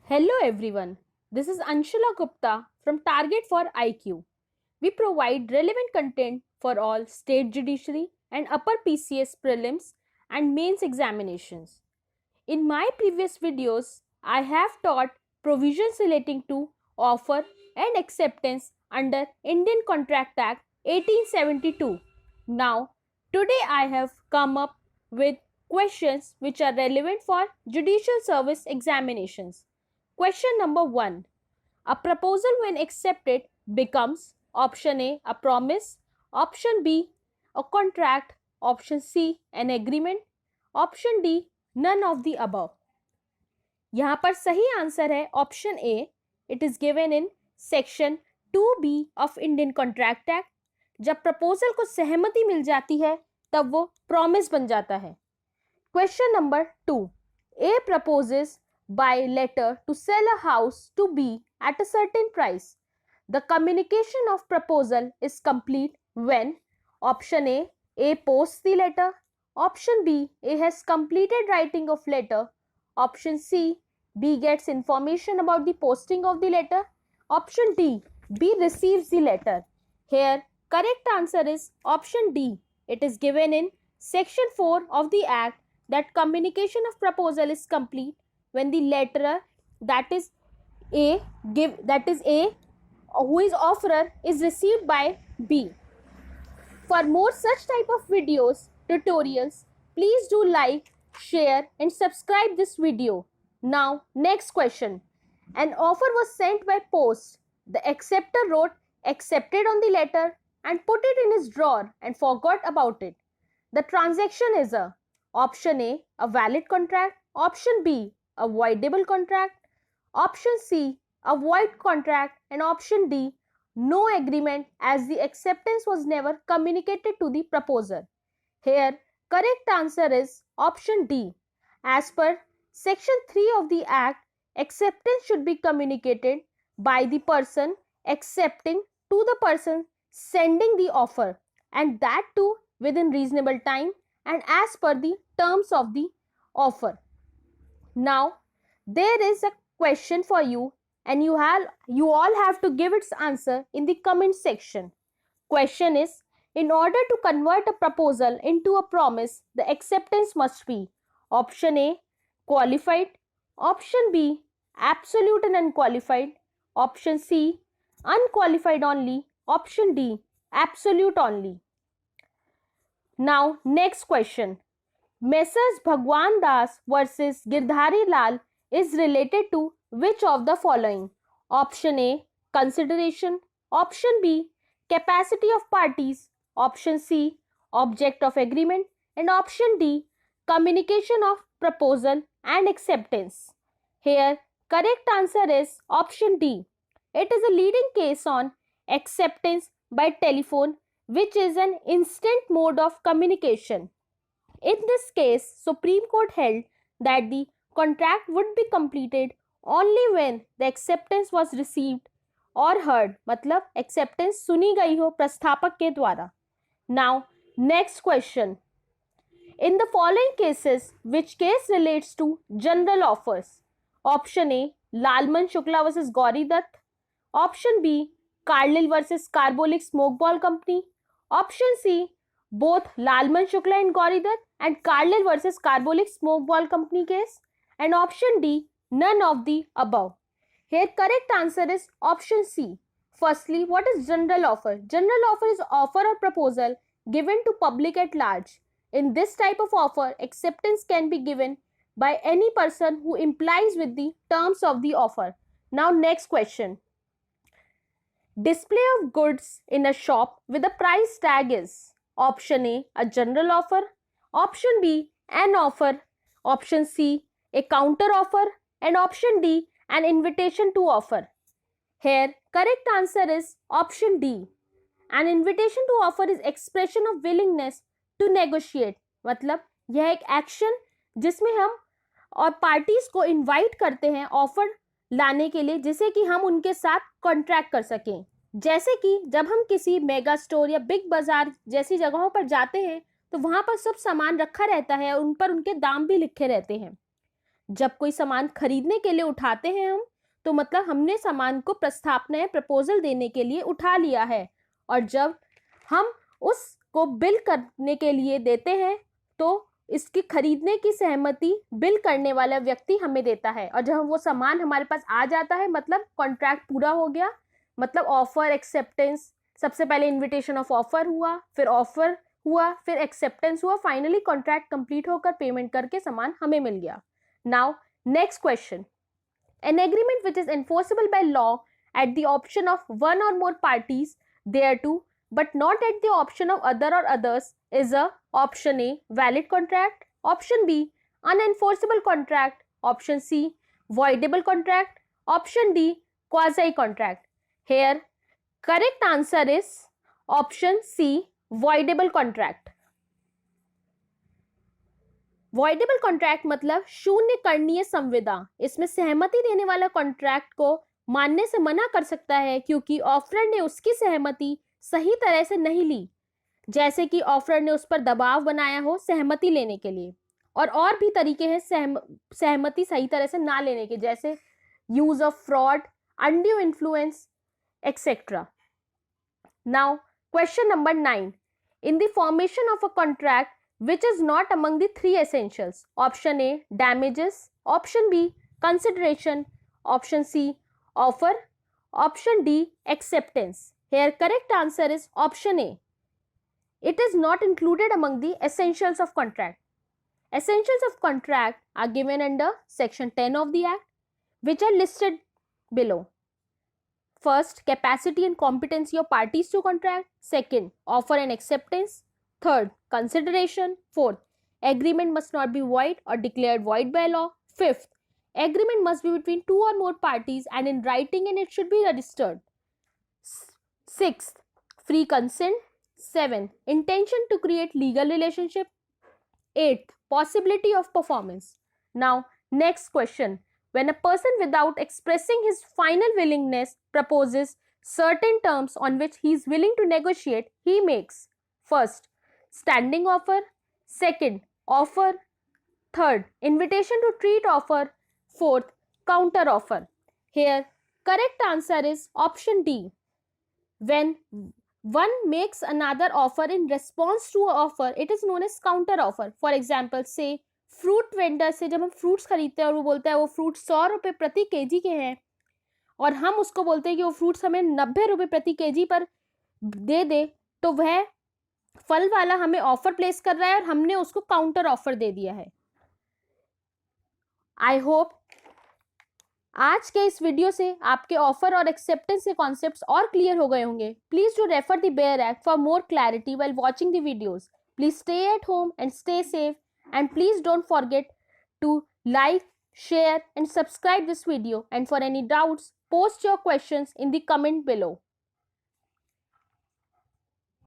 Hello everyone, this is Anshula Gupta from Target for IQ. We provide relevant content for all state judiciary and upper PCS prelims and mains examinations. In my previous videos, I have taught provisions relating to offer and acceptance under Indian Contract Act 1872. Now, today I have come up with questions which are relevant for judicial service examinations. Question number 1. A proposal when accepted becomes option A a promise, option B a contract, option C an agreement, option D none of the above. यहाँ पर सही answer है option A. It is given in section 2B of Indian contract act. जब proposal को सहमति मिल जाती है तब वो प्रॉमिस बन जाता है. Question number 2. A proposes by letter to sell a house to B at a certain price. The communication of proposal is complete when option A posts the letter, option B, A has completed writing of letter, option C, B gets information about the posting of the letter, option D, B receives the letter. Here correct answer is option D. It is given in section 4 of the act that communication of proposal is complete when the letterer, that is A who is offerer, is received by B. For more such type of videos, tutorials, please do like, share and subscribe this video. Now next question. An offer was sent by post. The acceptor wrote accepted on the letter and put it in his drawer and forgot about it. The transaction is a option A valid contract, option B a voidable contract, option C a void contract, and option D no agreement as the acceptance was never communicated to the proposer. Here correct answer is option D. As per section 3 of the act, acceptance should be communicated by the person accepting to the person sending the offer, and that too within reasonable time and as per the terms of the offer. Now there is a question for you and you all have to give its answer in the comment section. Question is, in order to convert a proposal into a promise, the acceptance must be option A qualified, option B absolute and unqualified, option C unqualified only, option D absolute only. Now next question. Messrs Bhagwan Das versus Girdhari Lal is related to which of the following? Option A consideration, option B capacity of parties, option C object of agreement, and option D communication of proposal and acceptance. Here correct answer is option D. It is a leading case on acceptance by telephone, which is an instant mode of communication. In this case, Supreme Court held that the contract would be completed only when the acceptance was received or heard, मतलब acceptance सुनी गई हो प्रस्थापक के द्वारा. Now next question. In the following cases, which case relates to general offers? Option A Lalman Shukla versus Gauri Dutt, option B Carlyle versus Carbolic Smoke Ball Company, option C both Lalman Shukla and Gauri Dutt and Carlyle versus Carbolic Smoke Ball Company case, and option D none of the above. Here correct answer is option C. Firstly, what is general offer? General offer is offer or proposal given to public at large. In this type of offer, acceptance can be given by any person who implies with the terms of the offer. Now next question. Display of goods in a shop with a price tag is option A general offer, option B an offer, option C a counter offer, and option D an invitation to offer. Here correct answer is option D. An invitation to offer is expression of willingness to negotiate. मतलब यह एक action जिसमें हम और parties को invite करते हैं offer लाने के लिए, जिसे कि हम उनके साथ कॉन्ट्रैक्ट कर सकें. जैसे कि जब हम किसी मेगा स्टोर या बिग बाजार जैसी जगहों पर जाते हैं तो वहाँ पर सब सामान रखा रहता है और उन पर उनके दाम भी लिखे रहते हैं. जब कोई सामान खरीदने के लिए उठाते हैं हम, तो मतलब हमने सामान को प्रस्तावना या प्रपोजल देने के लिए उठा लिया है, और जब हम उसको बिल करने के लिए देते हैं तो इसकी खरीदने की सहमति बिल करने वाला व्यक्ति हमें देता है, और जब वो सामान हमारे पास आ जाता है मतलब कॉन्ट्रैक्ट पूरा हो गया, मतलब ऑफर एक्सेप्टेंस, सबसे पहले इन्विटेशन ऑफ ऑफर हुआ, फिर ऑफर हुआ, फिर एक्सेप्टेंस हुआ, फाइनली कॉन्ट्रैक्ट कंप्लीट होकर पेमेंट करके सामान हमें मिल गया. Now next question. An agreement which is enforceable by law at the option of one or more parties thereto, but not at the option of other or others, is a option A valid contract, option B unenforceable contract, option C voidable contract, option D quasi contract. Here correct answer is option C voidable contract. Voidable contract मतलब शून्य करणीय संविदा. इसमें सहमति देने वाला contract को मानने से मना कर सकता है क्योंकि ऑफरर ने उसकी सहमति सही तरह से नहीं ली, जैसे कि ऑफरर ने उस पर दबाव बनाया हो सहमति लेने के लिए, और भी तरीके हैं सहमति सही तरह से ना लेने के, जैसे use of fraud, undue influence etcetera. Now question number 9. In the formation of a contract which is not among the three essentials? Option A damages, option B consideration, option C offer, option D acceptance. Here correct answer is option A. It is not included among the essentials of contract. Essentials of contract are given under section 10 of the act, which are listed below. First, capacity and competency of parties to contract. Second, offer and acceptance. Third, consideration. Fourth, agreement must not be void or declared void by law. Fifth, agreement must be between two or more parties and in writing, and it should be registered. Sixth, free consent. Seventh, intention to create legal relationship. Eighth, possibility of performance. Now, next question. When a person without expressing his final willingness proposes certain terms on which he is willing to negotiate, he makes first, standing offer, second, offer, third, invitation to treat offer, fourth, counter offer. Here correct answer is option D. When one makes another offer in response to an offer, it is known as counter offer. For example, say fruit vendor से जब हम fruits खरीदते हैं और वो बोलता है वो फ्रूट 100 रुपये प्रति केजी के हैं, और हम उसको बोलते हैं कि वो फ्रूट्स हमें 90 रुपये प्रति केजी पर दे दे, तो वह फल वाला हमें ऑफर प्लेस कर रहा है और हमने उसको काउंटर ऑफर दे दिया है. आई होप आज के इस वीडियो से आपके ऑफर और एक्सेप्टेंस के कॉन्सेप्ट्स और क्लियर हो गए होंगे. Please do refer the bare act for more clarity while watching the videos. Please stay at home and stay safe, and please don't forget to like, share and subscribe this video, and for any doubts post your questions in the comment below.